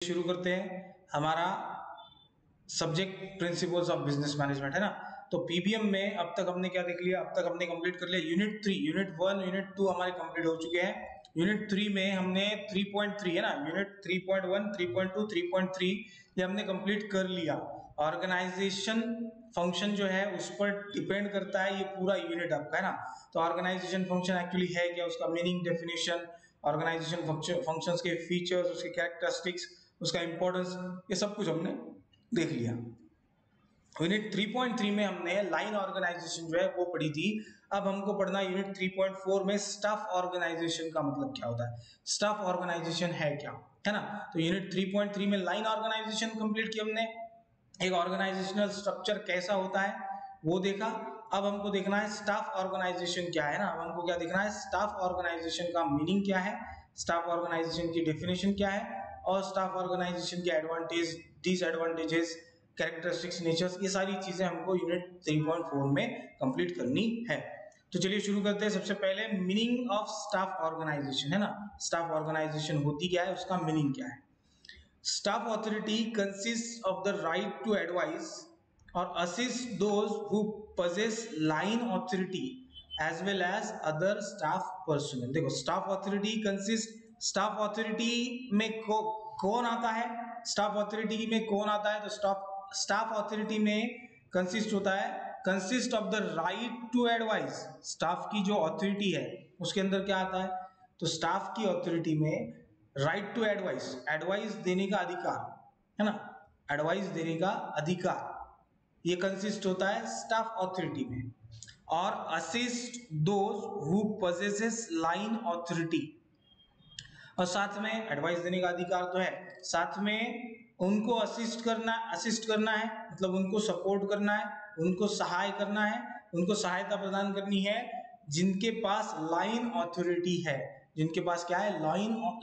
शुरू करते हैं। हमारा subject principles of business management है ना। तो पीबीएम में अब तक हमने क्या देख लिया, अब तक हमने कंप्लीट कर लिया यूनिट 3, यूनिट 1, यूनिट 2 हमारे कंप्लीट हो चुके हैं। यूनिट 3 में हमने 3.3 है ना, यूनिट 3.1, 3.2, 3.3 ये हमने कंप्लीट कर लिया। ऑर्गेनाइजेशन फंक्शन जो है उस पर डिपेंड करता है ये पूरा यूनिट आपका है ना। तो ऑर्गेनाइजेशन फंक्शन एक्चुअली है क्या, उसका मीनिंग, डेफिनेशन, ऑर्गेनाइजेशन फंक्शंस के फीचर्स, उसके कैरेक्टरिस्टिक्स, उसका इंपॉर्टेंस, ये सब कुछ हमने देख लिया। यूनिट 3.3 में हमने लाइन ऑर्गेनाइजेशन जो है वो पढ़ी थी। अब हमको पढ़ना यूनिट 3.4 में स्टाफ ऑर्गेनाइजेशन का मतलब क्या होता है, स्टाफ ऑर्गेनाइजेशन है क्या, है ना। तो यूनिट 3.3 में लाइन ऑर्गेनाइजेशन कंप्लीट की हमने, एक ऑर्गेनाइजेशनल स्ट्रक्चर कैसा होता है वो देखा। अब हमको देखना है स्टाफ ऑर्गेनाइजेशन क्या है ना। अब हमको क्या देखना है, स्टाफ ऑर्गेनाइजेशन का मीनिंग क्या है, स्टाफ ऑर्गेनाइजेशन की डेफिनेशन क्या है, और स्टाफ ऑर्गेनाइजेशन के एडवांटेज, डिसएडवांटेजेस, कैरेक्टरिस्टिक्स, नेचर्स, ये सारी चीजें हमको यूनिट 3.4 में कंप्लीट करनी है। तो चलिए शुरू करते हैं। सबसे पहले मीनिंग ऑफ स्टाफ ऑर्गेनाइजेशन है ना। स्टाफ ऑर्गेनाइजेशन होती क्या है, उसका मीनिंग क्या है। Staff authority consists of the right to advise or assist those who possess line authority as well as other staff personnel। देखो staff authority consist, staff authority में कौन आता है, staff authority में कौन आता है, तो staff authority में consist होता है, consist of the right to advise। staff की जो authority है उसके अंदर क्या आता है, तो staff की authority में राइट टू एडवाइस, एडवाइस देने का अधिकार है ना, एडवाइस देने का अधिकार ये कंसिस्ट होता है स्टाफ अथॉरिटी में। और assist those who possesses line authority, और साथ में एडवाइस देने का अधिकार तो है, साथ में उनको असिस्ट करना है, मतलब उनको सपोर्ट करना है, उनको सहाय करना है, उनको सहायता प्रदान करनी है जिनके पास लाइन अथॉरिटी है, जिनके पास क्या है,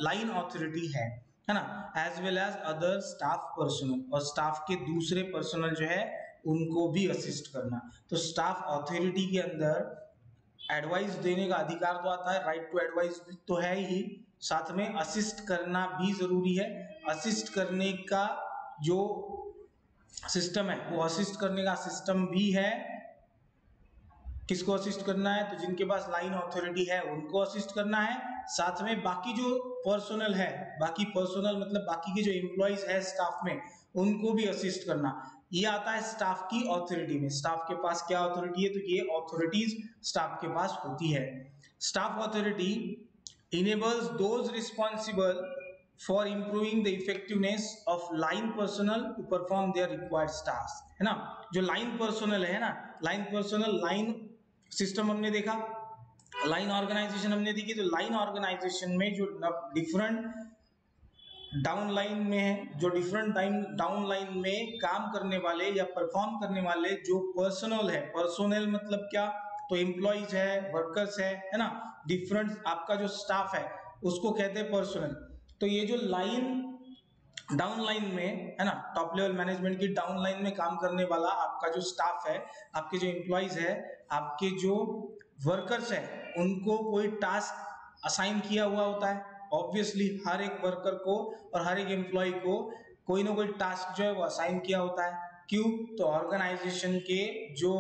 लाइन अथॉरिटी है ना। As well as other staff personnel, और स्टाफ के दूसरे पर्सनल जो है उनको भी असिस्ट करना। तो स्टाफ अथॉरिटी के अंदर एडवाइस देने का अधिकार तो आता है, राइट टू एडवाइस तो है ही, साथ में असिस्ट करना भी जरूरी है। असिस्ट करने का जो सिस्टम है वो असिस्ट करने का सिस्टम भी है। किसको असिस्ट करना है, तो जिनके पास लाइन अथॉरिटी है उनको असिस्ट करना है, साथ में बाकी जो पर्सनल है, बाकी पर्सनल मतलब बाकी के जो एम्प्लॉइज है स्टाफ में उनको भी असिस्ट करना। ये आता है स्टाफ की अथॉरिटी में। स्टाफ के पास क्या अथॉरिटी है, तो ये अथॉरिटीज स्टाफ के पास होती है। Staff authority enables those responsible for improving the effectiveness of line personnel to perform their required task, है ना। जो लाइन पर्सनल है ना, लाइन पर्सनल, लाइन सिस्टम हमने देखा, लाइन ऑर्गेनाइजेशन हमने देखी। तो लाइन ऑर्गेनाइजेशन में जो डिफरेंट डाउन लाइन में है, जो डिफरेंट डाउन लाइन में काम करने वाले या परफॉर्म करने वाले जो पर्सनल है, पर्सनल मतलब क्या, तो एम्प्लॉइज है, वर्कर्स है ना, डिफरेंट आपका जो स्टाफ है उसको कहते हैं पर्सनल। तो ये जो लाइन डाउन लाइन में है ना, टॉप लेवल मैनेजमेंट की डाउन लाइन में काम करने वाला आपका जो स्टाफ है, आपके जो एम्प्लॉइज है, आपके जो वर्कर्स है, उनको कोई टास्क असाइन किया हुआ होता है। ऑब्वियसली हर एक वर्कर को और हर एक एम्प्लॉय को कोई ना कोई टास्क जो है वो असाइन किया होता है। क्यों, तो ऑर्गेनाइजेशन के जो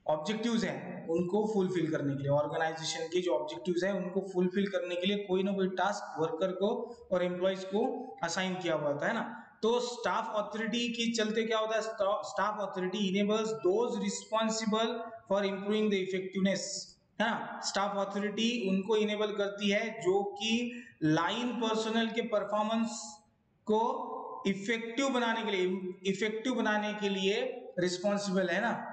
ऑब्जेक्टिव्स हैं उनको फुलफिल करने के लिए, ऑर्गेनाइजेशन के जो ऑब्जेक्टिव्स हैं उनको फुलफिल करने के लिए कोई ना कोई टास्क वर्कर को और एम्प्लॉइज को असाइन किया हुआ होता है ना। तो स्टाफ अथॉरिटी के चलते क्या होता है, staff authority enables those responsible for improving the effectiveness, है ना। स्टाफ अथॉरिटी उनको इनेबल करती है जो कि लाइन पर्सनल के परफॉर्मेंस को इफेक्टिव बनाने के लिए रिस्पॉन्सिबल है ना।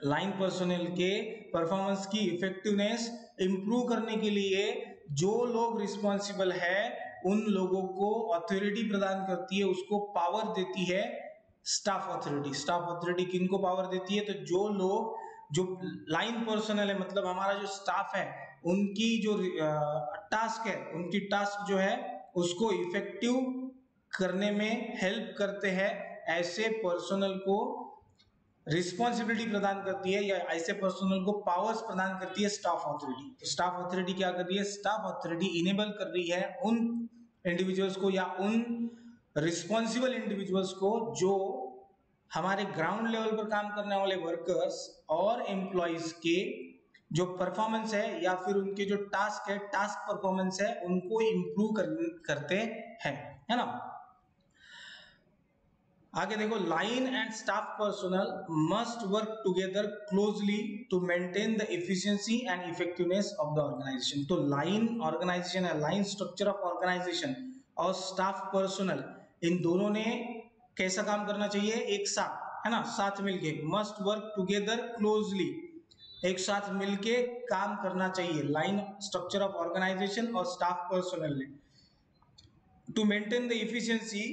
लाइन पर्सनल के परफॉर्मेंस की इफेक्टिवनेस इंप्रूव करने के लिए जो लोग रिस्पॉन्सिबल है उन लोगों को अथॉरिटी प्रदान करती है, उसको पावर देती है स्टाफ अथॉरिटी। स्टाफ अथॉरिटी किनको पावर देती है, तो जो लोग जो लाइन पर्सनल है, मतलब हमारा जो स्टाफ है, उनकी जो टास्क है, उनकी टास्क जो है उसको इफेक्टिव करने में हेल्प करते हैं, ऐसे पर्सनल को रिस्पॉन्सिबिलिटी प्रदान करती है या ऐसे पर्सनल को पावर्स प्रदान करती है स्टाफ अथॉरिटी। तो स्टाफ अथॉरिटी क्या कर रही है, स्टाफ अथॉरिटी इनेबल कर रही है उन इंडिविजुअल्स को या उन रिस्पॉन्सिबल इंडिविजुअल्स को जो हमारे ग्राउंड लेवल पर काम करने वाले वर्कर्स और एम्प्लॉइज के जो परफॉर्मेंस है या फिर उनके जो टास्क है, टास्क परफॉर्मेंस है, उनको इंप्रूव करते हैं, है ना। आगे देखो, line and staff personnel must work together closely to maintain the efficiency and effectiveness of the organisation. तो लाइन ऑर्गेनाइजेशन है, लाइन स्ट्रक्चर ऑफ ऑर्गेनाइजेशन और स्टाफ पर्सनल, इन दोनों ने कैसा काम करना चाहिए, एक साथ, है ना, साथ मिलके, मस्ट वर्क टुगेदर क्लोजली, एक साथ मिलके काम करना चाहिए लाइन स्ट्रक्चर ऑफ ऑर्गेनाइजेशन और स्टाफ पर्सनल ने, to maintain the efficiency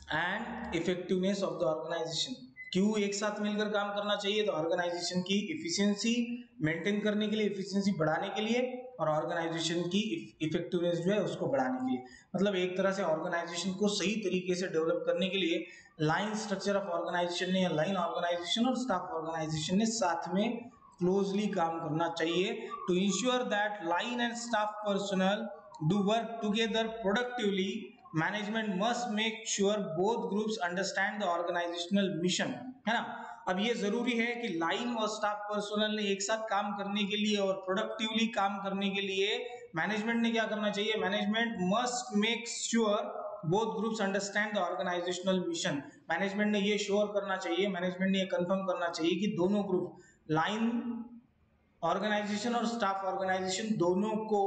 and effectiveness of the organisation. क्यों एक साथ मिलकर काम करना चाहिए, तो ऑर्गेनाइजेशन की इफिशियंसी मेंटेन करने के लिए, इफिशियंसी बढ़ाने के लिए, और ऑर्गेनाइजेशन की इफेक्टिवनेस जो है उसको बढ़ाने के लिए। मतलब एक तरह से ऑर्गेनाइजेशन को सही तरीके से डेवलप करने के लिए लाइन स्ट्रक्चर ऑफ ऑर्गेनाइजेशन ने, या लाइन ऑर्गेनाइजेशन और स्टाफ ऑर्गेनाइजेशन ने साथ में क्लोजली काम करना चाहिए to ensure that line and staff personnel do work together productively. Management must make sure both groups understand the organisational mission, है ना। अब ये जरूरी है कि लाइन और स्टाफ पर्सनल ने एक साथ काम करने के लिए और प्रोडक्टिवली काम करने के लिए मैनेजमेंट ने क्या करना चाहिए, management must make sure both groups understand the organisational mission. Management ने ये श्योर करना चाहिए, मैनेजमेंट ने ये कंफर्म करना चाहिए कि दोनों ग्रुप, लाइन ऑर्गेनाइजेशन और स्टाफ ऑर्गेनाइजेशन, दोनों को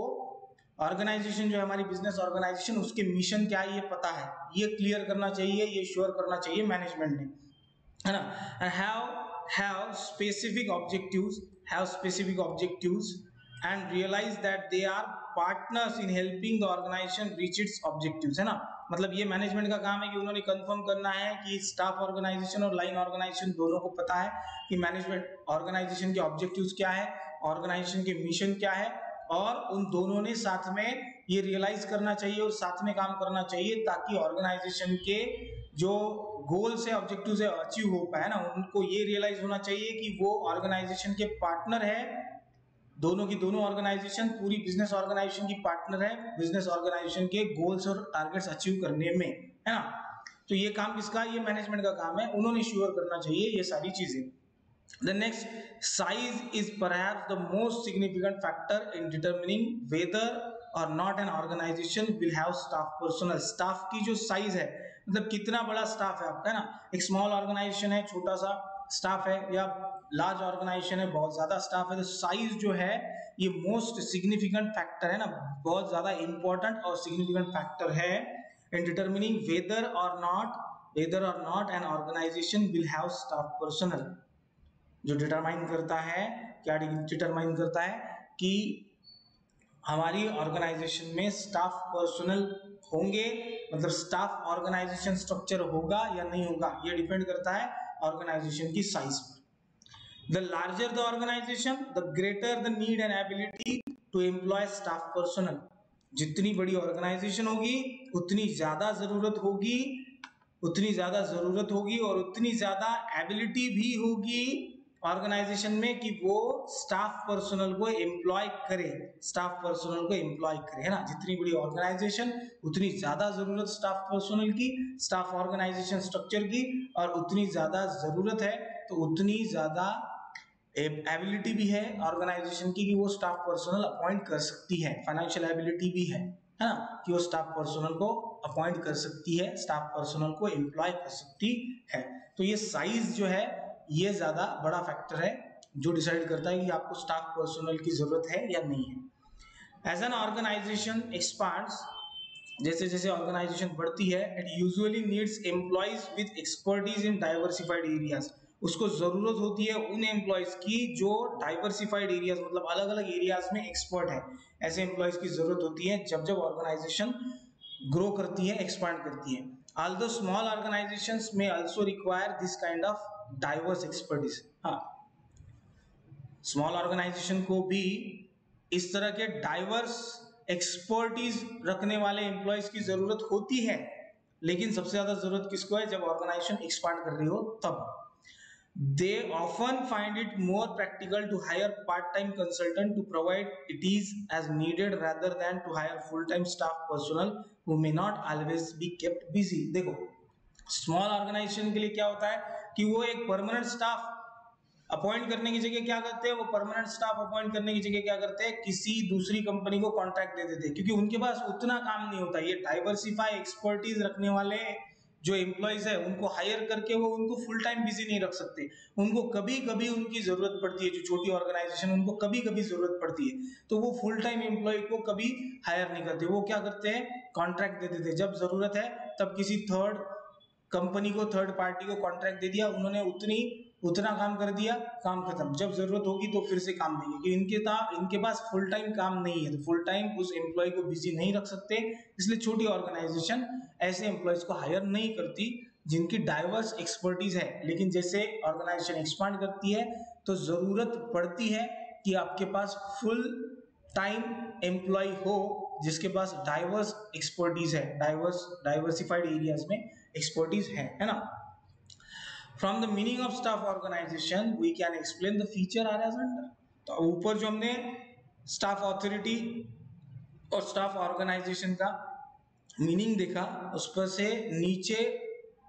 ऑर्गेनाइजेशन जो है हमारी बिजनेस ऑर्गेनाइजेशन, उसके मिशन क्या है ये पता है, ये क्लियर करना चाहिए, ये श्योर करना चाहिए मैनेजमेंट ने, है ना। have specific objectives and realize that they are partners in helping the organization reach its objectives, है ना। मतलब ये मैनेजमेंट का काम है कि उन्होंने कंफर्म करना है कि स्टाफ ऑर्गेनाइजेशन और लाइन ऑर्गेनाइजेशन दोनों को पता है कि मैनेजमेंट ऑर्गेनाइजेशन के ऑब्जेक्टिव्स क्या है, ऑर्गेनाइजेशन के मिशन क्या है, और उन दोनों ने साथ में ये रियलाइज करना चाहिए और साथ में काम करना चाहिए ताकि ऑर्गेनाइजेशन के जो गोल्स है, ऑब्जेक्टिव्स है, अचीव हो पाए ना। उनको ये रियलाइज होना चाहिए कि वो ऑर्गेनाइजेशन के पार्टनर है, दोनों की दोनों ऑर्गेनाइजेशन पूरी बिजनेस ऑर्गेनाइजेशन की पार्टनर है बिजनेस ऑर्गेनाइजेशन के गोल्स और टारगेट्स अचीव करने में, है ना। तो ये काम किसका, ये मैनेजमेंट का काम है, उन्होंने श्योर करना चाहिए ये सारी चीजें। The next, size is perhaps the most significant factor in determining whether or not an organization will have staff personnel। staff की जो size है, मतलब कितना बड़ा staff है आपका, है ना। एक small organization है, छोटा सा staff है, या large organization है, बहुत ज्यादा staff है, तो size जो है ये most significant factor है ना, बहुत ज्यादा important और significant factor है in determining whether or not an organization will have staff personnel। जो डिटरमाइन करता है, क्या डिटरमाइन करता है कि हमारी ऑर्गेनाइजेशन में स्टाफ पर्सनल होंगे, मतलब स्टाफ ऑर्गेनाइजेशन स्ट्रक्चर होगा या नहीं होगा, ये डिपेंड करता है ऑर्गेनाइजेशन की साइज पर। The larger the organization the greater the need and ability to employ staff personnel. जितनी बड़ी ऑर्गेनाइजेशन होगी उतनी ज्यादा जरूरत होगी, और उतनी ज्यादा एबिलिटी भी होगी ऑर्गेनाइजेशन में कि वो स्टाफ पर्सनल को एम्प्लॉय करे, है ना। जितनी बड़ी ऑर्गेनाइजेशन उतनी ज्यादा जरूरत स्टाफ पर्सनल की, स्टाफ ऑर्गेनाइजेशन स्ट्रक्चर की, और उतनी ज्यादा जरूरत है तो उतनी ज्यादा एबिलिटी भी है ऑर्गेनाइजेशन की कि वो स्टाफ पर्सनल अपॉइंट कर सकती है, फाइनेंशियल एबिलिटी भी है ना, कि वो स्टाफ पर्सनल को अपॉइंट कर सकती है, स्टाफ पर्सनल को एम्प्लॉय कर सकती है। तो ये साइज जो है ये ज्यादा बड़ा फैक्टर है जो डिसाइड करता है कि आपको स्टाफ पर्सनल की जरूरत है या नहीं है। एज एन ऑर्गेनाइजेशन एक्सपांड्स, जैसे जैसे ऑर्गेनाइजेशन बढ़ती है, it usually needs employees with expertise in diversified areas. उसको जरूरत होती है उन एम्प्लॉइज की जो डाइवर्सिफाइड एरियाज, मतलब अलग अलग एरियाज में एक्सपर्ट है, ऐसे एम्प्लॉइज की जरूरत होती है जब जब ऑर्गेनाइजेशन ग्रो करती है, एक्सपांड करती है। Although small organizations may also require this kind of diverse expertise। हाँ, स्मॉल ऑर्गेनाइजेशन को भी इस तरह के डाइवर्स एक्सपर्टीज रखने वाले एम्प्लॉयज की जरूरत होती है, लेकिन सबसे ज्यादा जरूरत किसको है, जब ऑर्गेनाइजेशन एक्सपांड कर रही हो तब। They often find it more practical to hire part-time consultant to provide it is as needed rather than to hire full-time staff personnel who may not always be kept busy. देखो small organization के लिए क्या होता है कि वो एक permanent staff appoint करने की जगह क्या करते हैं, वो परमानेंट स्टाफ अपॉइंट करने की जगह क्या करते हैं, किसी दूसरी कंपनी को कॉन्ट्रैक्ट दे देते हैं, क्योंकि उनके पास उतना काम नहीं होता। ये डाइवर्सिफाई एक्सपर्टीज रखने वाले जो एम्प्लॉयज है उनको हायर करके वो उनको फुल टाइम बिजी नहीं रख सकते। उनको कभी कभी उनकी जरूरत पड़ती है, जो छोटी ऑर्गेनाइजेशन उनको कभी कभी जरूरत पड़ती है, तो वो फुल टाइम एम्प्लॉय को कभी हायर नहीं करते। वो क्या करते हैं, कॉन्ट्रैक्ट दे देते हैं। जब जरूरत है तब किसी थर्ड कंपनी को, थर्ड पार्टी को कॉन्ट्रैक्ट दे दिया, उन्होंने उतना काम कर दिया, काम खत्म। जब जरूरत होगी तो फिर से काम देंगे, क्योंकि इनके पास फुल टाइम काम नहीं है, तो फुल टाइम उस एम्प्लॉय को बिजी नहीं रख सकते। इसलिए छोटी ऑर्गेनाइजेशन ऐसे एम्प्लॉयज को हायर नहीं करती जिनकी डाइवर्स एक्सपर्टीज है। लेकिन जैसे ऑर्गेनाइजेशन एक्सपांड करती है तो जरूरत पड़ती है कि आपके पास फुल टाइम एम्प्लॉय हो जिसके पास डाइवर्स एक्सपर्टीज है, डाइवर्सिफाइड एरियाज में एक्सपर्टीज है ना। From the meaning of staff organization we can explain the feature are as under. तो ऊपर जो हमने स्टाफ ऑथोरिटी और स्टाफ ऑर्गेनाइजेशन का मीनिंग देखा, उस पर से नीचे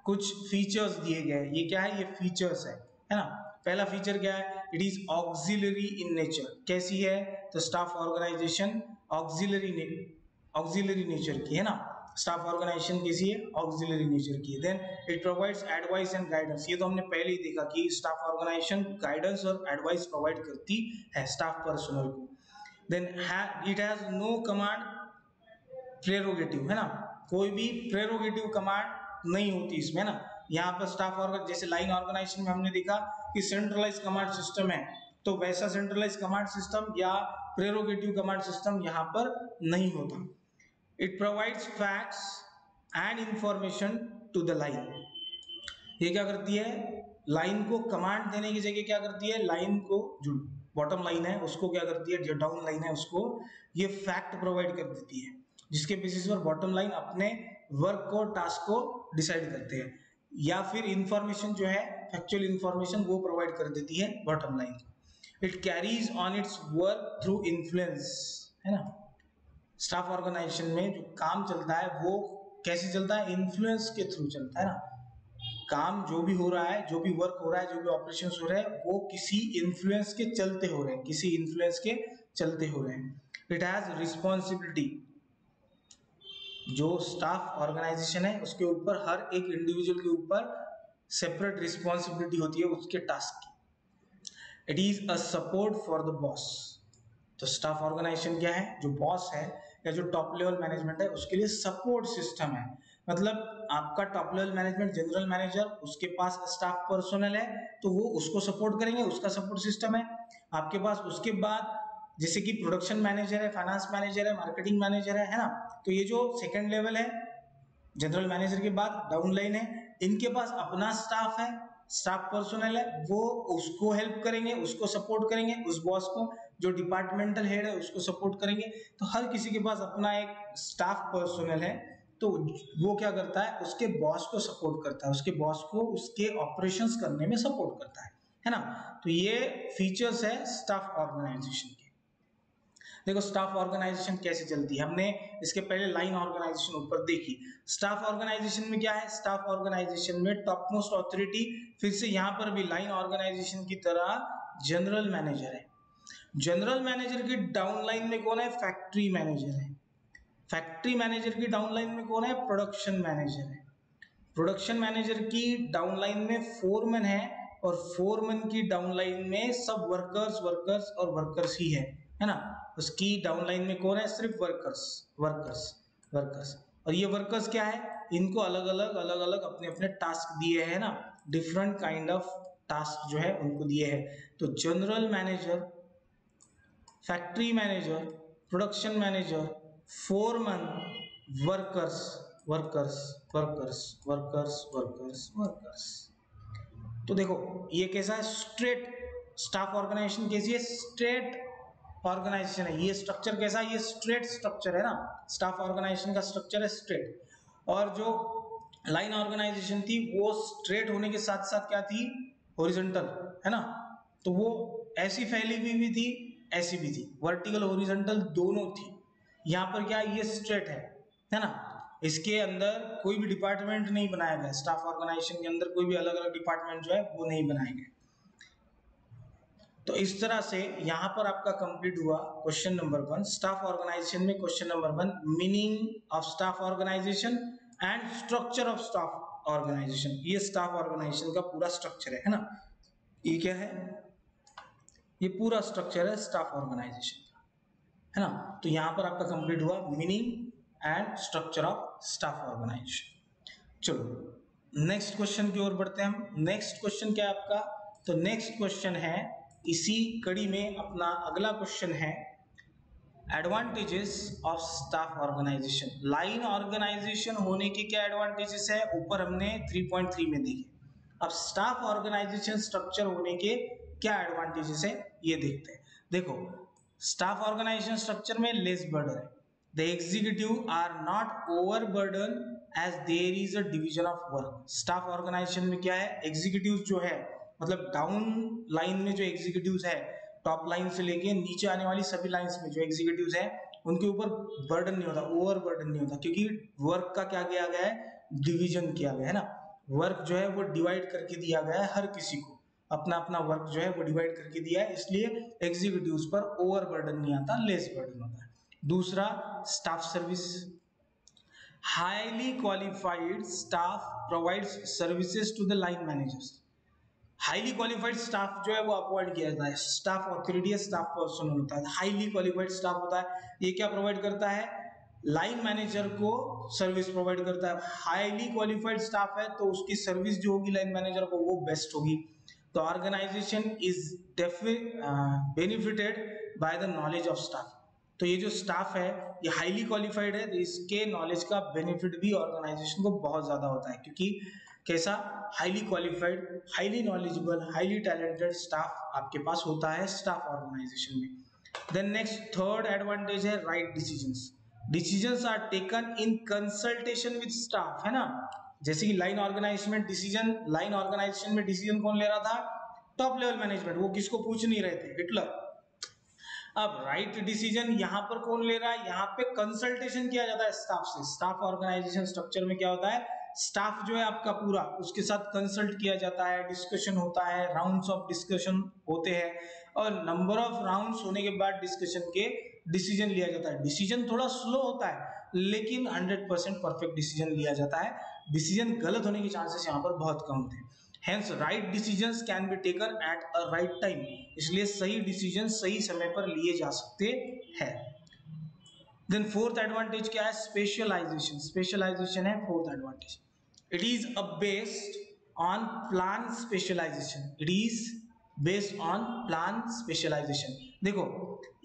कुछ फीचर्स दिए गए। ये क्या है, ये फीचर्स है ना। पहला फीचर क्या है, it is auxiliary in nature. कैसी है, तो स्टाफ ऑर्गेनाइजेशन ऑक्सिलरी नेचर की है ना। स्टाफ ऑर्गेनाइजेशन कैसी है, ऑक्सिलरी नेचर की है। Then it provides advice and guidance. ये तो हमने पहले ही देखा कि स्टाफ ऑर्गेनाइजेशन गाइडेंस और एडवाइस प्रोवाइड करती है स्टाफ पर्सनल को। Then it has no command prerogative, है ना। कोई भी प्रेरोगेटिव कमांड नहीं होती इसमें ना। यहाँ पर स्टाफ ऑर्गन, जैसे लाइन ऑर्गेनाइजेशन में हमने देखा कि सेंट्रलाइज कमांड सिस्टम है, तो वैसा सेंट्रलाइज कमांड सिस्टम या प्रेरोगेटिव कमांड सिस्टम यहाँ पर नहीं होता। It provides facts and information to the line. ये क्या करती है, लाइन को कमांड देने की जगह क्या करती है, लाइन को जो बॉटम लाइन है उसको क्या करती है, जो डाउन लाइन है उसको ये फैक्ट प्रोवाइड कर देती है, जिसके बेसिस पर बॉटम लाइन अपने वर्क को, टास्क को डिसाइड करते हैं। या फिर इंफॉर्मेशन जो है, फैक्चुअल इंफॉर्मेशन वो प्रोवाइड कर देती है बॉटम लाइन को। It carries on it's work through influence, है ना। स्टाफ ऑर्गेनाइजेशन में जो काम चलता है वो कैसे चलता है, इन्फ्लुएंस के थ्रू चलता है ना। काम जो भी हो रहा है, जो भी वर्क हो रहा है, जो भी ऑपरेशन हो रहे हैं, वो किसी इन्फ्लुएंस के चलते हो रहे हैं, किसी इन्फ्लुएंस के चलते हो रहे हैं। It has responsibility. जो स्टाफ ऑर्गेनाइजेशन है उसके ऊपर हर एक इंडिविजुअल के ऊपर सेपरेट रिस्पॉन्सिबिलिटी होती है उसके टास्क की। It is a support for the boss. तो स्टाफ ऑर्गेनाइजेशन क्या है, जो बॉस है या जो टॉप लेवल मैनेजमेंट है उसके लिए सपोर्ट सिस्टम है। मतलब आपका top level management, general manager, उसके पास स्टाफ पर्सोनल है तो वो उसको सपोर्ट करेंगे, उसका सपोर्ट सिस्टम है आपके पास। उसके बाद जैसे कि प्रोडक्शन मैनेजर है, फाइनेंस मैनेजर है, मार्केटिंग मैनेजर है ना। तो ये जो सेकंड लेवल है जनरल मैनेजर के बाद डाउन लाइन है, इनके पास अपना स्टाफ है, स्टाफ पर्सोनल है, वो उसको हेल्प करेंगे, उसको सपोर्ट करेंगे, उस बॉस को जो डिपार्टमेंटल हेड है उसको सपोर्ट करेंगे। तो हर किसी के पास अपना एक स्टाफ पर्सोनल है, तो वो क्या करता है, उसके बॉस को सपोर्ट करता है, उसके बॉस को उसके ऑपरेशंस करने में सपोर्ट करता है ना। तो ये फीचर्स है स्टाफ ऑर्गेनाइजेशन के। देखो स्टाफ ऑर्गेनाइजेशन कैसे चलती है, हमने इसके पहले लाइन ऑर्गेनाइजेशन ऊपर देखी। स्टाफ ऑर्गेनाइजेशन में क्या है, स्टाफ ऑर्गेनाइजेशन में टॉप मोस्ट ऑथोरिटी, फिर से यहां पर भी लाइन ऑर्गेनाइजेशन की तरह जनरल मैनेजर है। जनरल मैनेजर की डाउन लाइन में कौन है, फैक्ट्री मैनेजर है। फैक्ट्री मैनेजर की डाउन लाइन में कौन है, प्रोडक्शन मैनेजर है। प्रोडक्शन मैनेजर की डाउन लाइन में फोरमैन है, और फोरमैन की डाउन लाइन में सब वर्कर्स वर्कर्स और वर्कर्स ही है ना। उसकी डाउन लाइन में कौन है, सिर्फ वर्कर्स वर्कर्स वर्कर्स। और ये वर्कर्स क्या है, इनको अलग अलग अपने अपने टास्क दिए हैं ना, डिफरेंट काइंड ऑफ टास्क जो है उनको दिए हैं। तो general manager, factory manager, production manager, foreman, workers workers workers workers workers workers. तो देखो ये कैसा है, स्ट्रेट स्टाफ ऑर्गेनाइजेशन कैसी है, स्ट्रेट ऑर्गेनाइजेशन है। ये स्ट्रक्चर कैसा है, ये स्ट्रेट स्ट्रक्चर है ना। स्टाफ ऑर्गेनाइजेशन का स्ट्रक्चर है स्ट्रेट, और जो लाइन ऑर्गेनाइजेशन थी वो स्ट्रेट होने के साथ साथ क्या थी, हॉरिजॉन्टल, है ना, तो वो ऐसी फैली हुई भी थी, ऐसी भी थी, वर्टिकल हॉरिजॉन्टल दोनों थी। यहाँ पर क्या ये स्ट्रेट है ना, इसके अंदर कोई भी डिपार्टमेंट नहीं बनाया गया, स्टाफ ऑर्गेनाइजेशन के अंदर कोई भी अलग अलग डिपार्टमेंट जो है वो नहीं बनाए गए। तो इस तरह से यहाँ पर आपका कंप्लीट हुआ क्वेश्चन नंबर 1 स्टाफ ऑर्गेनाइजेशन में। Question number 1 meaning of staff organization and structure of staff organization. ये स्टाफ ऑर्गेनाइजेशन का पूरा स्ट्रक्चर है ना, ये क्या है, ये पूरा स्ट्रक्चर है स्टाफ ऑर्गेनाइजेशन का, है ना। तो यहाँ पर आपका कंप्लीट हुआ meaning and structure of staff organization. चलो नेक्स्ट क्वेश्चन की ओर बढ़ते हैं हम। नेक्स्ट क्वेश्चन क्या है आपका, तो नेक्स्ट क्वेश्चन है इसी कड़ी में अपना अगला क्वेश्चन है advantages of staff organization. Line organization होने के क्या एडवांटेजेस है, ऊपर हमने 3.3 में देखे। अब स्टाफ ऑर्गेनाइजेशन स्ट्रक्चर होने के क्या एडवांटेजेस है ये देखते हैं। देखो स्टाफ ऑर्गेनाइजेशन स्ट्रक्चर में लेस बर्डन है, the executive are not over burden as there is a division of work. Staff organization में क्या है, एग्जीक्यूटिव जो है मतलब डाउन लाइन में जो एग्जीक्यूटिव्स है, टॉप लाइन से लेके नीचे आने वाली सभी लाइंस में जो एग्जीक्यूटिव्स है उनके ऊपर बर्डन नहीं होता, ओवर बर्डन नहीं होता, क्योंकि वर्क का क्या किया गया है, डिवीजन किया गया है ना। वर्क जो है वो डिवाइड करके दिया गया है, हर किसी को अपना अपना वर्क जो है वो डिवाइड करके दिया है, इसलिए एग्जीक्यूटिव्स पर ओवर बर्डन नहीं आता, लेस बर्डन होता है। दूसरा staff service, highly qualified staff provides services to the line managers. Highly qualified staff जो है वो अपॉइंट किया जाता है, स्टाफ ऑथोरिटी है, स्टाफ पर्सन होता है, हाईली क्वालिफाइड स्टाफ होता है। ये क्या प्रोवाइड करता है, लाइन मैनेजर को सर्विस प्रोवाइड करता है। हाईली क्वालिफाइड स्टाफ है तो उसकी सर्विस जो होगी लाइन मैनेजर को वो बेस्ट होगी। तो organization is benefited by the knowledge of staff. तो ये जो स्टाफ है ये हाईली क्वालिफाइड है, तो इसके नॉलेज का बेनिफिट भी ऑर्गेनाइजेशन को बहुत ज्यादा होता है, क्योंकि कैसा, highly qualified, highly knowledgeable, highly talented staff आपके पास होता है स्टाफ ऑर्गेनाइजेशन में। देन नेक्स्ट थर्ड एडवांटेज है right decisions. Decisions are taken in consultation with staff, है ना। जैसे कि लाइन ऑर्गेनाइजेशन में डिसीजन, लाइन ऑर्गेनाइजेशन में डिसीजन कौन ले रहा था, टॉप लेवल मैनेजमेंट, वो किसको पूछ नहीं रहे थे, हिटलर। अब राइट डिसीजन यहाँ पर कौन ले रहा है, यहाँ पे कंसल्टेशन किया जाता है स्टाफ से। स्टाफ ऑर्गेनाइजेशन स्ट्रक्चर में क्या होता है, स्टाफ जो है आपका पूरा उसके साथ कंसल्ट किया जाता है, डिस्कशन होता है, राउंड्स ऑफ डिस्कशन होते हैं, और नंबर ऑफ राउंड्स होने के बाद डिस्कशन के डिसीजन लिया जाता है। डिसीजन थोड़ा स्लो होता है लेकिन 100% परफेक्ट डिसीजन लिया जाता है, डिसीजन गलत होने के चांसेस यहाँ पर बहुत कम होते हैं। Hence right decisions can be taken at a right time, इसलिए सही डिसीजन सही समय पर लिए जा सकते हैं। देन फोर्थ एडवांटेज क्या है, स्पेशलाइजेशन। स्पेशलाइजेशन है fourth advantage. It is a based on plan specialization, it is based on plan specialization. देखो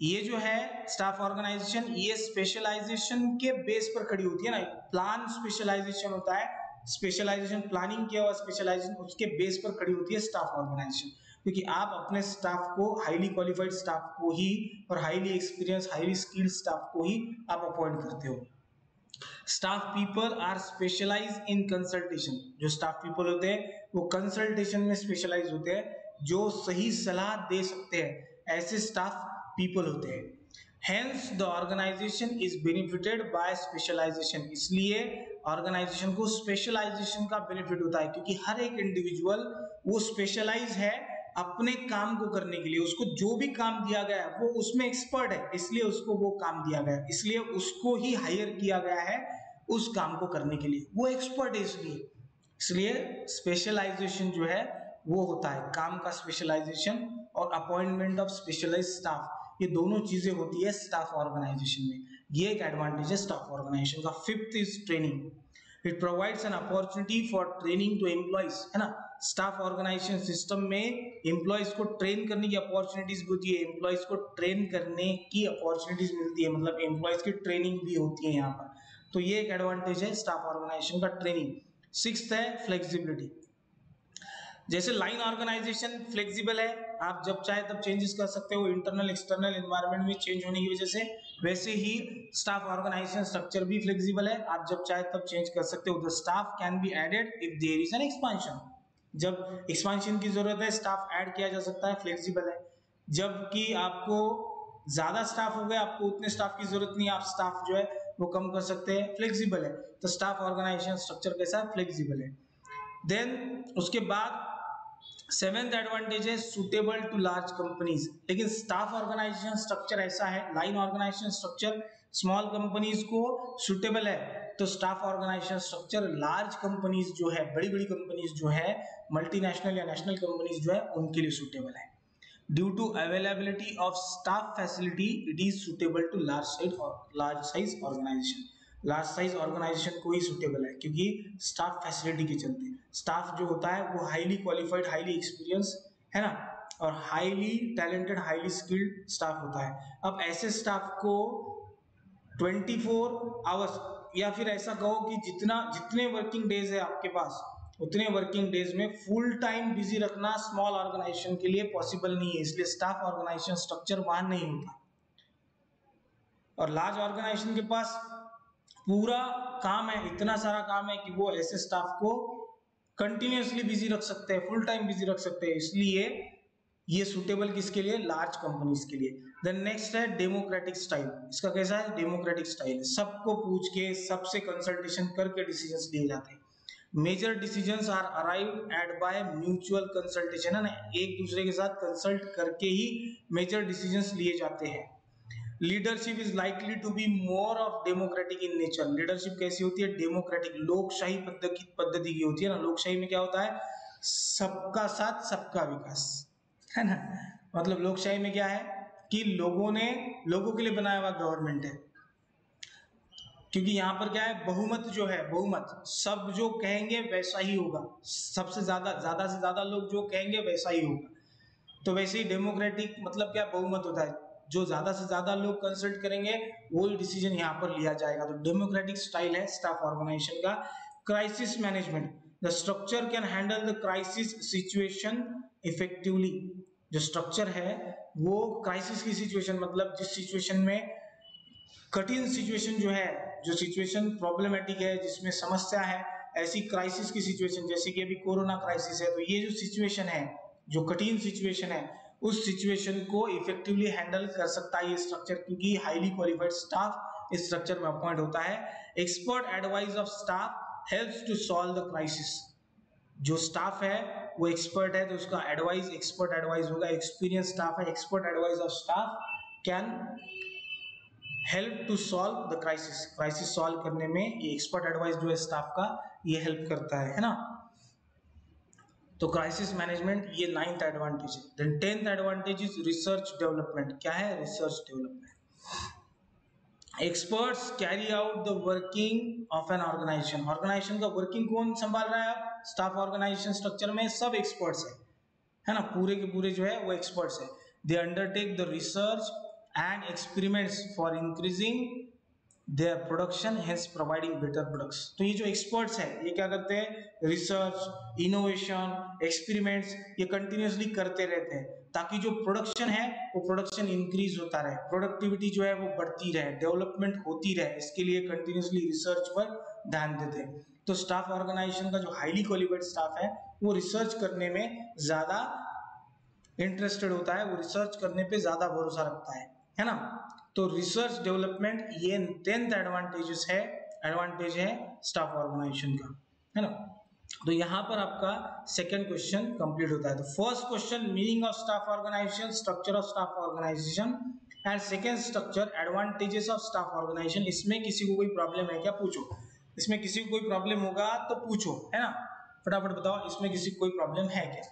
ये जो है स्टाफ ऑर्गेनाइजेशन, ये स्पेशलाइजेशन के बेस पर खड़ी होती है ना। प्लान स्पेशलाइजेशन होता है, स्पेशलाइजेशन प्लानिंग किया हुआ स्पेशलाइजेशन, उसके बेस पर खड़ी होती है स्टाफ ऑर्गेनाइजेशन, क्योंकि आप अपने स्टाफ को, हाईली क्वालिफाइड स्टाफ को ही और highly experience, highly skilled staff को ही आप अपॉइंट करते हो। Staff people are specialize in consultation. जो स्टाफ पीपल होते हैं वो कंसल्टेशन में स्पेशलाइज होते हैं, जो सही सलाह दे सकते हैं, ऐसे स्टाफ पीपल होते हैं। Hence the organization is benefited by specialization, इसलिए ऑर्गेनाइजेशन को स्पेशलाइजेशन का बेनिफिट होता है, क्योंकि हर एक इंडिविजुअल वो स्पेशलाइज है अपने काम को करने के लिए। उसको जो भी काम दिया गया है वो उसमें एक्सपर्ट है, इसलिए उसको वो काम दिया गया है, इसलिए उसको ही हायर किया गया है उस काम को करने के लिए, वो एक्सपर्ट है इसलिए स्पेशलाइजेशन जो है वो होता है, काम का स्पेशलाइजेशन और अपॉइंटमेंट ऑफ स्पेशलाइज्ड स्टाफ, ये दोनों चीजें होती है स्टाफ ऑर्गेनाइजेशन में। ये एक एडवांटेज है स्टाफ ऑर्गेनाइजेशन का। Fifth is training, it provides an opportunity for training to employees, है ना। स्टाफ ऑर्गेनाइजेशन सिस्टम में एम्प्लॉइज को ट्रेन करने की अपॉर्चुनिटीज भी होती है, एम्प्लॉइज को ट्रेन करने की अपॉर्चुनिटीज मिलती है, मतलब एम्प्लॉइज की ट्रेनिंग भी होती है यहाँ पर। तो ये एक एडवांटेज है स्टाफ ऑर्गेनाइजेशन का, ट्रेनिंग। सिक्स्थ है फ्लेक्सिबिलिटी। जैसे लाइन ऑर्गेनाइजेशन फ्लेक्सिबल है, आप जब चाहे तब चेंजेस कर सकते हो, इंटरनल एक्सटर्नल एनवायरनमेंट में चेंज होने की वजह से, वैसे ही स्टाफ ऑर्गेनाइजेशन स्ट्रक्चर भी फ्लेक्सिबल है, आप जब चाहे तब चेंज कर सकते हो। The staff can be added if there is an expansion, जब एक्सपांशन की जरूरत है स्टाफ ऐड किया जा सकता है, फ्लेक्सिबल है। जबकि आपको ज्यादा स्टाफ हो गया, आपको उतने स्टाफ की जरूरत नहीं है, आप स्टाफ जो है वो कम कर सकते हैं, फ्लेक्सिबल है। तो स्टाफ ऑर्गेनाइजेशन स्ट्रक्चर कैसा है, फ्लेक्सिबल है। देन उसके बाद सेवेंथ एडवांटेज है सुटेबल टू लार्ज कंपनीज। लेकिन स्टाफ ऑर्गेनाइजेशन स्ट्रक्चर ऐसा है, line organization structure small companies को सुटेबल है, तो staff organization structure large companies जो है, बड़ी बड़ी कंपनीज जो है, मल्टीनेशनल या नेशनल कंपनीज जो है, उनके लिए सुटेबल है। Due to availability of staff facility it is suitable to large size organization. Large size organization को ही सुटेबल है, क्योंकि स्टाफ फैसिलिटी के चलते स्टाफ जो होता है वो हाईली क्वालिफाइड, हाईली एक्सपीरियंस है ना, और highly talented, highly skilled staff होता है। अब ऐसे स्टाफ को 24 आवर्स या फिर ऐसा कहो कि जितने वर्किंग डेज है आपके पास, उतने वर्किंग डेज में फुल टाइम बिजी रखना स्मॉल ऑर्गेनाइजेशन के लिए पॉसिबल नहीं है, इसलिए स्टाफ ऑर्गेनाइजेशन स्ट्रक्चर वहां नहीं होता। और लार्ज ऑर्गेनाइजेशन के पास पूरा काम है, इतना सारा काम है कि वो ऐसे स्टाफ को कंटिन्यूअसली बिजी रख सकते हैं, फुल टाइम बिजी रख सकते हैं, इसलिए ये सुटेबल किसके लिए, लार्ज कंपनीज के लिए। देन नेक्स्ट है डेमोक्रेटिक स्टाइल। इसका कैसा है, डेमोक्रेटिक स्टाइल है, सबको पूछ के सबसे कंसल्टेशन करके डिसीजंस लिए जाते हैं। Major decisions are arrived at by mutual consultation, है ना, एक दूसरे के साथ कंसल्ट करके ही मेजर डिसीजंस लिए जाते हैं। Leadership is likely to be more of democratic in nature. Leadership कैसी होती है, डेमोक्रेटिक, लोकशाही पद्धति की होती है ना। लोकशाही में क्या होता है, सबका साथ सबका विकास, है ना। मतलब लोकशाही में क्या है कि लोगों के लिए बनाया हुआ गवर्नमेंट है, क्योंकि यहाँ पर क्या है, बहुमत जो है, बहुमत, सब जो कहेंगे वैसा ही होगा, सबसे ज्यादा से ज्यादा लोग जो कहेंगे वैसा ही होगा। तो वैसे ही डेमोक्रेटिक मतलब क्या, बहुमत होता है, जो ज्यादा से ज्यादा लोग कंसल्ट करेंगे वो ही डिसीजन यहाँ पर लिया जाएगा। तो डेमोक्रेटिक स्टाइल है स्टाफ ऑर्गेनाइजेशन का। Crisis management, the structure can handle the crisis situation effectively. जो स्ट्रक्चर है वो क्राइसिस की सिचुएशन, मतलब जिस सिचुएशन में कठिन सिचुएशन जो है, जो सिचुएशन प्रॉब्लमेटिक है, जिसमें समस्या है, ऐसी क्राइसिस की सिचुएशन, जैसे कि अभी कोरोना क्राइसिस है, तो ये जो सिचुएशन है, जो कठिन सिचुएशन है, उस सिचुएशन को इफेक्टिवली हैंडल कर सकता है ये स्ट्रक्चर, क्योंकि हाईली क्वालिफाइड स्टाफ इस स्ट्रक्चर में अपॉइंट होता है। Expert advice of staff helps to solve the crisis. जो स्टाफ है वो एक्सपर्ट है, तो उसका एडवाइस एक्सपर्ट एडवाइस होगा। एक्सपीरियंस स्टाफ है, expert advice of staff can help to solve the crisis. Crisis solve करने में ये एक्सपर्ट एडवाइस जो है स्टाफ का, ये हेल्प करता है ना। तो क्राइसिस मैनेजमेंट ये 9th एडवांटेज है। Then 10th advantage is research development. क्या है, research development. Experts carry out the working of an organization. Organization का वर्किंग कौन संभाल रहा है, अब स्टाफ ऑर्गेनाइजेशन स्ट्रक्चर में सब एक्सपर्ट्स है ना, पूरे के पूरे जो है वो एक्सपर्ट्स है। They undertake the research and experiments for increasing their production, hence providing better products. तो ये जो एक्सपर्ट्स है ये क्या करते हैं, रिसर्च, इनोवेशन, एक्सपेरिमेंट्स ये कंटिन्यूअसली करते रहते हैं, ताकि जो प्रोडक्शन है वो प्रोडक्शन इंक्रीज होता रहे, प्रोडक्टिविटी जो है वो बढ़ती रहे, डेवलपमेंट होती रहे, इसके लिए कंटिन्यूअसली रिसर्च पर ध्यान देते हैं। तो स्टाफ ऑर्गेनाइजेशन का जो हाईली क्वालिफाइड स्टाफ है वो रिसर्च करने में ज्यादा इंटरेस्टेड होता है, वो रिसर्च करने पे ज्यादा भरोसा रखता है ना। तो रिसर्च डेवलपमेंट ये 10th एडवांटेज है स्टाफ ऑर्गेनाइजेशन का, है ना। तो यहां पर आपका सेकंड क्वेश्चन कंप्लीट होता है। तो first question meaning of staff organization, structure of staff organization, and second structure advantages of staff organization. इसमें किसी को कोई प्रॉब्लम है क्या, पूछो। इसमें किसी को कोई प्रॉब्लम होगा तो पूछो, है ना, फटाफट बताओ इसमें किसी को कोई प्रॉब्लम है क्या।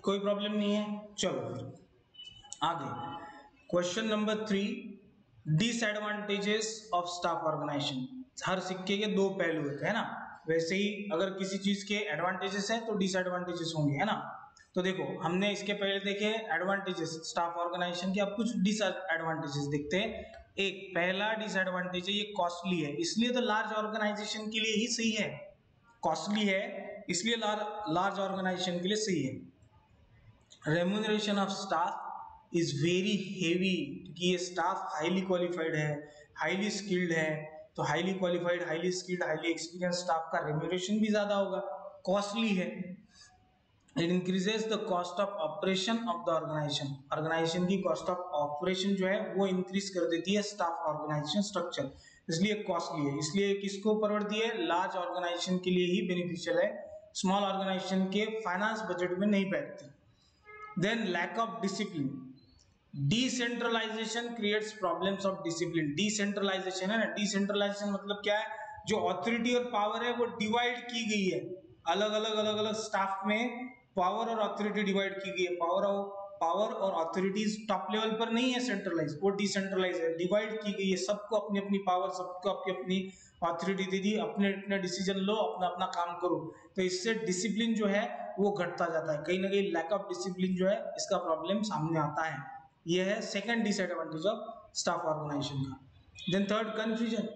कोई प्रॉब्लम नहीं है, चलो फिर आगे। Question number 3, disadvantages of staff organisation. हर सिक्के के दो पहलू होते हैं ना, वैसे ही अगर किसी चीज के एडवांटेजेस है तो डिसएडवांटेजेस होंगे, है ना। तो देखो हमने इसके पहले देखे एडवांटेजेस स्टाफ ऑर्गेनाइजेशन के, अब कुछ डिसएडवांटेजेस देखते हैं। एक पहला डिसएडवांटेज है ये कॉस्टली है, इसलिए तो लार्ज ऑर्गेनाइजेशन के लिए ही सही है, कॉस्टली है इसलिए लार्ज ऑर्गेनाइजेशन के लिए सही है। Remuneration of staff is very heavy, क्योंकि ये स्टाफ हाईली क्वालिफाइड है, हाईली स्किल्ड है, तो highly qualified, highly skilled, highly experience staff का रेम्यूनरेशन भी ज्यादा होगा, कॉस्टली है। It increases the cost of operation of the organization, organization की कॉस्ट ऑफ ऑपरेशन जो है वो इंक्रीज कर देती है स्टाफ ऑर्गेनाइजेशन स्ट्रक्चर, इसलिए कॉस्टली है। इसलिए किसको परवड़ती है, लार्ज ऑर्गेनाइजेशन के लिए ही बेनिफिशियल है, स्मॉल ऑर्गेनाइजेशन के फाइनेंस बजट में नहीं बैठती। Then lack of discipline, decentralization creates problems of discipline. Decentralization है ना, डिसेंट्रलाइजेशन मतलब क्या है, जो अथॉरिटी और पावर है वो डिवाइड की गई है, अलग अलग स्टाफ में पावर और अथॉरिटी डिवाइड की गई है। पावर और अथॉरिटीज टॉप लेवल पर नहीं है सेंट्रलाइज, वो डिसेंट्रलाइज है, डिवाइड की गई है, सबको अपनी अपनी पावर, सबको अपनी अपनी अथॉरिटी दे दी, अपने अपने डिसीजन लो, अपना अपना काम करो। तो इससे डिसिप्लिन जो है वो घटता जाता है, कहीं ना कहीं लैक ऑफ डिसिप्लिन जो है इसका प्रॉब्लम सामने आता है। यह है second disadvantage of staff organisation का। Then third, confusion.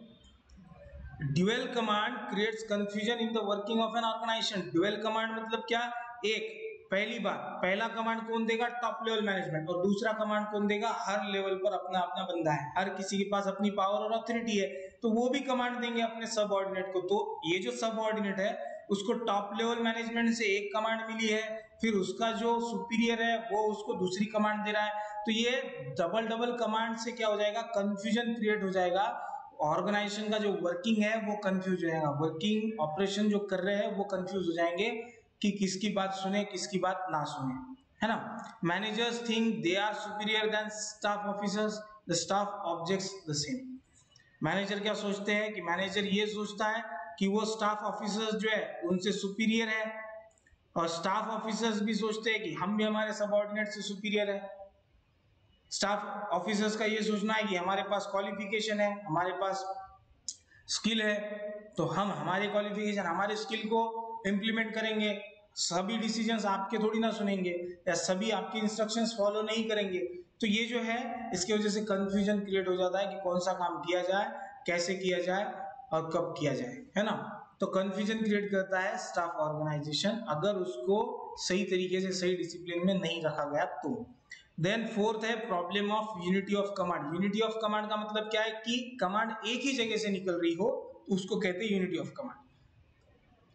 Dual command creates confusion in the working of an organisation. Dual command मतलब क्या, एक पहली बात, पहला कमांड कौन देगा, टॉप लेवल मैनेजमेंट, और दूसरा कमांड कौन देगा, हर लेवल पर अपना अपना बंदा है, हर किसी के पास अपनी पावर और अथॉरिटी है, तो वो भी कमांड देंगे अपने सबऑर्डिनेट को। तो ये जो सबऑर्डिनेट है उसको टॉप लेवल मैनेजमेंट से एक कमांड मिली है, फिर उसका जो सुपीरियर है वो उसको दूसरी कमांड दे रहा है, तो ये डबल कमांड से क्या हो जाएगा, कंफ्यूजन क्रिएट हो जाएगा। ऑर्गेनाइजेशन का जो वर्किंग है वो कंफ्यूज हो जाएगा, वर्किंग ऑपरेशन जो कर रहे हैं वो कंफ्यूज हो जाएंगे कि किसकी बात सुने किसकी बात ना सुने, है ना। Managers think they are superior than staff officers, the staff objects the same. Manager क्या सोचते हैं कि मैनेजर ये सोचता है कि वो स्टाफ ऑफिसर्स जो है उनसे सुपीरियर है, और स्टाफ ऑफिसर्स भी सोचते हैं कि हम भी हमारे सबऑर्डिनेट से सुपीरियर है। स्टाफ ऑफिसर्स का ये सोचना है कि हमारे पास क्वालिफिकेशन है, हमारे पास स्किल है, तो हम हमारे क्वालिफिकेशन हमारे स्किल को इम्प्लीमेंट करेंगे, सभी डिसीजंस आपके थोड़ी ना सुनेंगे या सभी आपकी इंस्ट्रक्शंस फॉलो नहीं करेंगे। तो ये जो है इसकी वजह से कंफ्यूजन क्रिएट हो जाता है कि कौन सा काम किया जाए, कैसे किया जाए और कब किया जाए, है ना। तो कंफ्यूजन क्रिएट करता है स्टाफ ऑर्गेनाइजेशन अगर उसको सही तरीके से सही डिसिप्लिन में नहीं रखा गया तो। देन फोर्थ है problem of unity of command. Unity of command का मतलब क्या है कि कमांड एक ही जगह से निकल रही हो तो उसको कहते हैं यूनिटी ऑफ कमांड।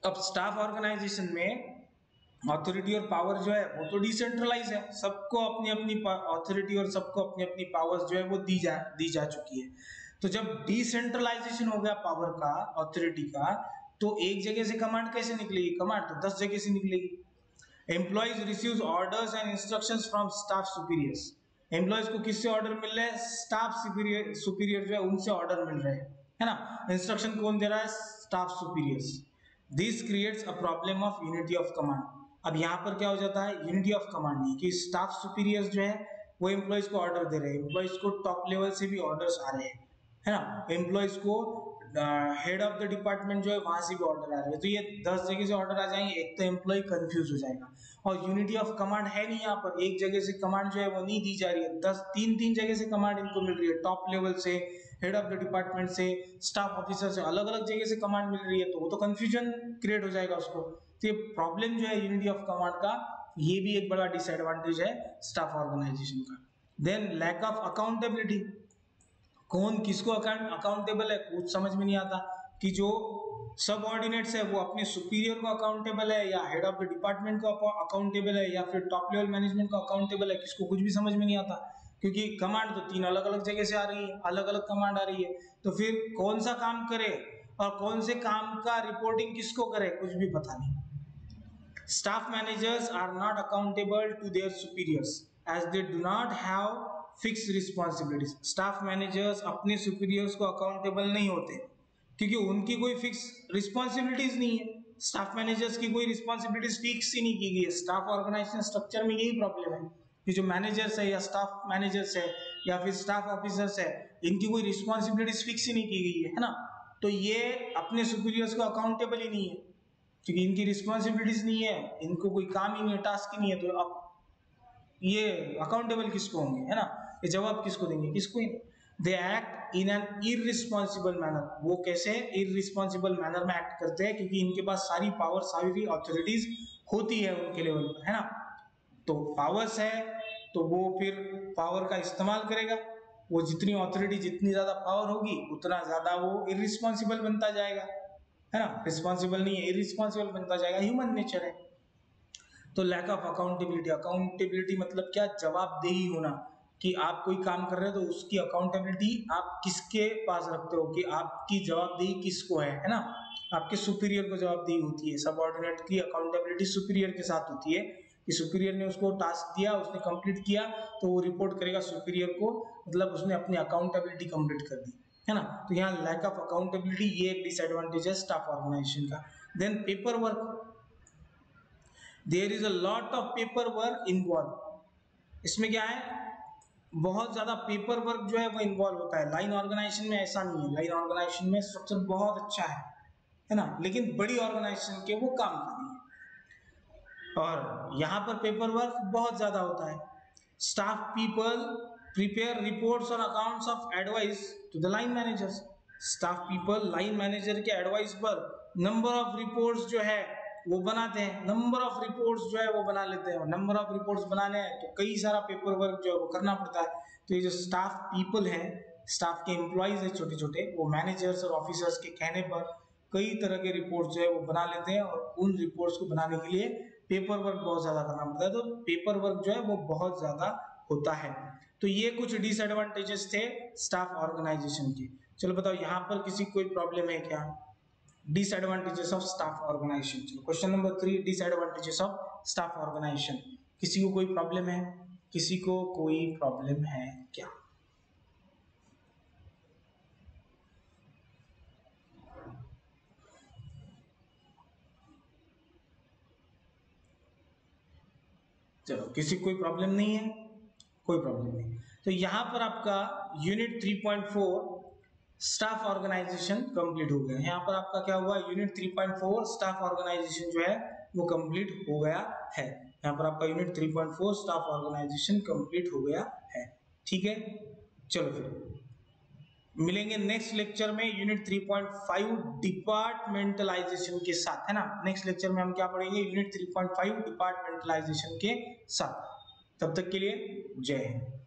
अब स्टाफ ऑर्गेनाइजेशन में अथॉरिटी और पावर जो है वो तो डिसेंट्रलाइज है, सबको अपनी अपनी अथॉरिटी और सबको अपनी अपनी पावर्स जो है वो दी जा चुकी है। तो जब डिसेंट्रलाइजेशन हो गया पावर का, अथॉरिटी का, तो एक जगह से कमांड कैसे निकलेगी, कमांड तो 10 जगह से निकलेगी। Employees receives orders and instructions from staff superiors. Employees को किससे ऑर्डर मिल रहे हैं, स्टाफ सुपीरियर जो है उनसे ऑर्डर मिल रहे हैं, है ना। इंस्ट्रक्शन कौन दे रहा है, staff superiors. This creates a problem of unity of command. अब यहाँ पर क्या हो जाता है, यूनिटी ऑफ कमांड नहीं, कि स्टाफ सुपीरियर्स जो है वो एम्प्लॉइज को ऑर्डर दे रहे हैं, एम्प्लॉइज को टॉप लेवल से भी ऑर्डर्स आ रहे हैं, है ना। एम्प्लॉइज को हेड ऑफ द डिपार्टमेंट जो है वहां से भी ऑर्डर आ रहे हैं, तो ये 10 जगह से ऑर्डर आ जाएंगे, एक तो एम्प्लॉय कंफ्यूज हो जाएगा। और यूनिटी ऑफ कमांड है नहीं, यहाँ पर एक जगह से कमांड जो है वो नहीं दी जा रही है, 10 तीन जगह से कमांड इनको मिल रही है, टॉप लेवल से, हेड ऑफ द डिपार्टमेंट से, स्टाफ ऑफिसर से, अलग अलग जगह से कमांड मिल रही है, तो वो तो कंफ्यूजन क्रिएट हो जाएगा उसको। तो ये प्रॉब्लम जो है यूनिटी ऑफ कमांड का, ये भी एक बड़ा डिसएडवांटेज है स्टाफ ऑर्गेनाइजेशन का। Then lack of accountability. कौन किसको अकाउंटेबल है कुछ समझ में नहीं आता, कि जो सब ऑर्डिनेट्स है वो अपने सुपीरियर को अकाउंटेबल है, या हेड ऑफ द डिपार्टमेंट को अकाउंटेबल है, या फिर टॉप लेवल मैनेजमेंट को अकाउंटेबल है, किसको कुछ भी समझ में नहीं आता, क्योंकि कमांड तो 3 अलग अलग जगह से आ रही है, अलग अलग कमांड आ रही है, तो फिर कौन सा काम करे और कौन से काम का रिपोर्टिंग किसको करे कुछ भी पता नहीं। Staff managers are not accountable to their superiors as they do not have fixed responsibilities. Staff managers अपने superiors को accountable नहीं होते क्योंकि उनकी कोई फिक्स रिस्पॉन्सिबिलिटीज नहीं है। स्टाफ मैनेजर्स की कोई रिस्पॉन्सिबिलिटीज फिक्स ही नहीं की गई है। स्टाफ ऑर्गेनाइजेशन स्ट्रक्चर में यही प्रॉब्लम है कि जो मैनेजर्स है या स्टाफ मैनेजर्स है या फिर स्टाफ ऑफिसर्स है, इनकी कोई रिस्पॉन्सिबिलिटीज फिक्स ही नहीं की गई है ना। तो ये अपने सुपीरियर्स को अकाउंटेबल ही नहीं है। क्योंकि इनकी रिस्पॉन्सिबिलिटीज नहीं है, इनको कोई काम ही नहीं है, टास्क ही नहीं है, तो अब ये अकाउंटेबल किसको होंगे, है ना, ये जवाब किसको देंगे, किसको ही। They act in an irresponsible manner, वो कैसे इररिस्पॉन्सिबल मैनर में एक्ट करते हैं, क्योंकि इनके पास सारी पावर, सारी अथॉरिटीज होती है उनके लेवल पर, है ना। तो पावर्स है तो वो फिर पावर का इस्तेमाल करेगा, वो जितनी अथॉरिटी, जितनी ज्यादा पावर होगी उतना ज्यादा वो इररिस्पॉन्सिबल बनता जाएगा, है ना, रिस्पॉन्सिबल नहीं है, इररिस्पॉन्सिबल बनता जाएगा, ह्यूमन नेचर है। तो लैक ऑफ अकाउंटेबिलिटी, अकाउंटेबिलिटी मतलब क्या, जवाबदेही होना, कि आप कोई काम कर रहे हो तो उसकी अकाउंटेबिलिटी आप किसके पास रखते हो, कि आपकी जवाबदेही किसको है ना, आपके सुपीरियर को जवाबदेही होती है। सबऑर्डिनेट की अकाउंटेबिलिटी सुपीरियर के साथ होती है, कि सुपीरियर ने उसको टास्क दिया, उसने कंप्लीट किया तो वो रिपोर्ट करेगा सुपीरियर को, मतलब उसने अपनी अकाउंटेबिलिटी कंप्लीट कर दी, है ना। तो यहाँ लैक ऑफ अकाउंटेबिलिटी ये एक डिसएडवांटेज है स्टाफ ऑर्गेनाइजेशन का। Then paper work, there is a lot of paper work involve. इसमें क्या है, बहुत ज्यादा पेपर वर्क जो है वो इन्वॉल्व होता है। लाइन ऑर्गेनाइजेशन में ऐसा नहीं है, लाइन ऑर्गेनाइजेशन में स्ट्रक्चर बहुत अच्छा है ना, लेकिन बड़ी ऑर्गेनाइजेशन के वो काम कर रही है, और यहाँ पर पेपर वर्क बहुत ज्यादा होता है। स्टाफ पीपल प्रिपेयर रिपोर्ट्स और accounts of advice to the line managers. Staff people line manager के एडवाइस पर नंबर ऑफ रिपोर्ट्स जो है वो बनाते हैं, नंबर ऑफ रिपोर्ट्स जो है वो बना लेते हैं, और नंबर ऑफ रिपोर्ट्स बनाने हैं तो कई सारा पेपर वर्क जो है वो करना पड़ता है। तो ये जो स्टाफ पीपल है, स्टाफ के एम्प्लॉइज है छोटे छोटे, वो मैनेजर्स और ऑफिसर्स के कहने पर कई तरह के रिपोर्ट्स जो है वो बना लेते हैं, और उन रिपोर्ट्स को बनाने के लिए पेपर वर्क बहुत ज्यादा करना पड़ता है। तो पेपर वर्क जो है वो बहुत ज्यादा होता है। तो ये कुछ डिसएडवांटेजेस थे स्टाफ ऑर्गेनाइजेशन के। चलो बताओ यहाँ पर किसी कोई प्रॉब्लम है क्या, डिसएडवांटेजेस ऑफ स्टाफ ऑर्गेनाइजेशन। चलो question number 3, disadvantages of staff organization. किसी को कोई प्रॉब्लम है, किसी को कोई प्रॉब्लम है क्या? चलो किसी कोई प्रॉब्लम नहीं है, कोई प्रॉब्लम नहीं। तो यहां पर आपका यूनिट 3.4 स्टाफ ऑर्गेनाइजेशन कंप्लीट हो गया। यहाँ पर आपका क्या हुआ, यूनिट 3.4 स्टाफ ऑर्गेनाइजेशन जो है वो कंप्लीट हो गया है। यहाँ पर आपका यूनिट 3.4 स्टाफ ऑर्गेनाइजेशन कंप्लीट हो गया है। ठीक है, चलो फिर मिलेंगे नेक्स्ट लेक्चर में यूनिट 3.5 डिपार्टमेंटलाइजेशन के साथ, है ना। नेक्स्ट लेक्चर में हम क्या पढ़ेंगे, यूनिट 3.5 डिपार्टमेंटलाइजेशन के साथ। तब तक के लिए जय हिंद।